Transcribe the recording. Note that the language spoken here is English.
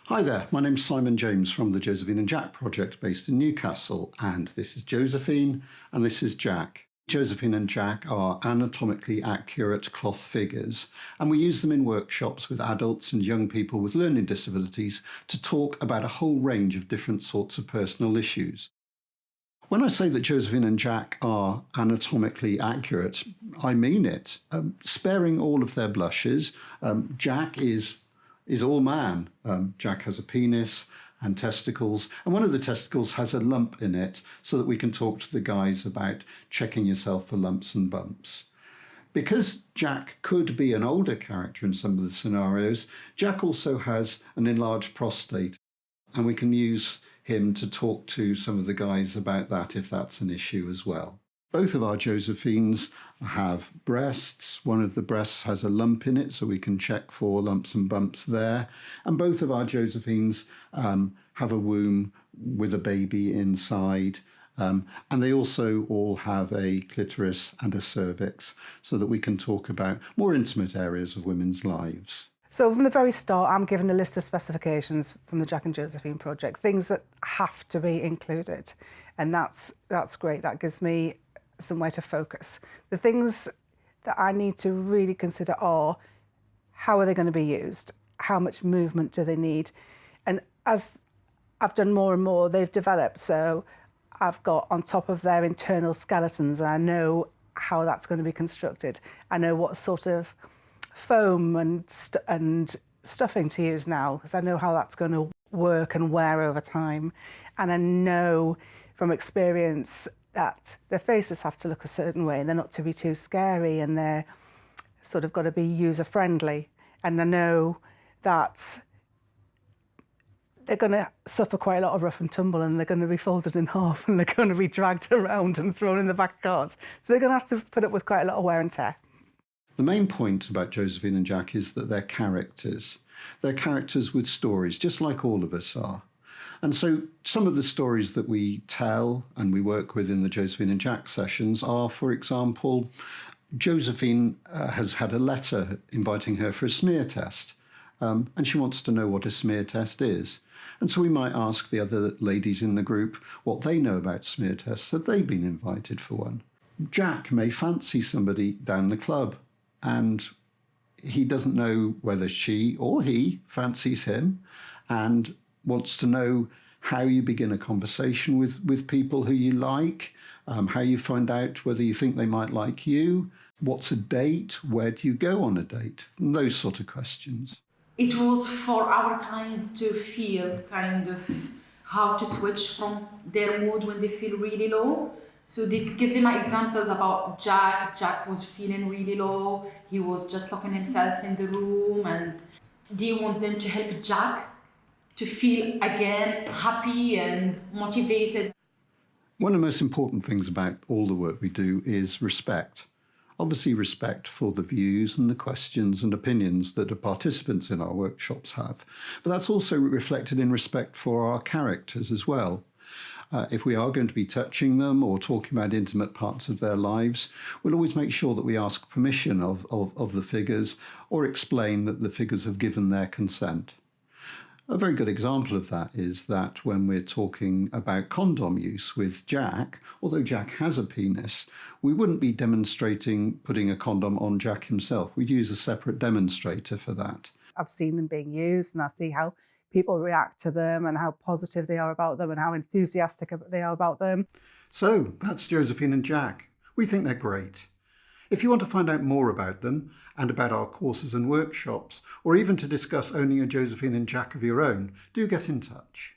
Hi there, my name's Simon James from the Josephine Jack project based in Newcastle, and this is Josephine and this is Jack. Josephine and Jack are anatomically accurate cloth figures, and we use them in workshops with adults and young people with learning disabilities to talk about a whole range of different sorts of personal issues. When I say that Josephine and Jack are anatomically accurate, I mean it. Sparing all of their blushes, Jack is all man. Jack has a penis and testicles, and one of the testicles has a lump in it so that we can talk to the guys about checking yourself for lumps and bumps. Because Jack could be an older character in some of the scenarios, Jack also has an enlarged prostate, and we can use him to talk to some of the guys about that if that's an issue as well. Both of our Josephines have breasts. One of the breasts has a lump in it, so we can check for lumps and bumps there. And both of our Josephines have a womb with a baby inside. And they also all have a clitoris and a cervix, so that we can talk about more intimate areas of women's lives. So from the very start, I'm given a list of specifications from the Jack and Josephine project, things that have to be included. And that's great. That gives me somewhere to focus. The things that I need to really consider are, how are they going to be used? How much movement do they need? And as I've done more and more, they've developed. So I've got on top of their internal skeletons, and I know how that's going to be constructed. I know what sort of foam and stuffing to use now, because I know how that's going to work and wear over time. And I know from experience that their faces have to look a certain way, and they're not to be too scary, and they're sort of got to be user-friendly. And I know that they're going to suffer quite a lot of rough and tumble, and they're going to be folded in half, and they're going to be dragged around and thrown in the back of cars. So they're going to have to put up with quite a lot of wear and tear. The main point about Josephine and Jack is that they're characters. They're characters with stories, just like all of us are. And so some of the stories that we tell and we work with in the Josephine and Jack sessions are, for example, Josephine has had a letter inviting her for a smear test, and she wants to know what a smear test is. And so we might ask the other ladies in the group what they know about smear tests. Have they been invited for one? Jack may fancy somebody down the club, and he doesn't know whether she or he fancies him, and wants to know how you begin a conversation with people who you like, how you find out whether you think they might like you, what's a date, where do you go on a date, and those sort of questions. It was for our clients to feel kind of how to switch from their mood when they feel really low. So they give them examples about Jack. Jack was feeling really low. He was just locking himself in the room. And do you want them to help Jack to feel again happy and motivated? One of the most important things about all the work we do is respect. Obviously respect for the views and the questions and opinions that the participants in our workshops have. But that's also reflected in respect for our characters as well. If we are going to be touching them or talking about intimate parts of their lives, we'll always make sure that we ask permission of the figures, or explain that the figures have given their consent. A very good example of that is that when we're talking about condom use with Jack, although Jack has a penis, we wouldn't be demonstrating putting a condom on Jack himself. We'd use a separate demonstrator for that. I've seen them being used, and I see how people react to them and how positive they are about them and how enthusiastic they are about them. So that's Josephine and Jack. We think they're great. If you want to find out more about them and about our courses and workshops, or even to discuss owning a Josephine and Jack of your own, do get in touch.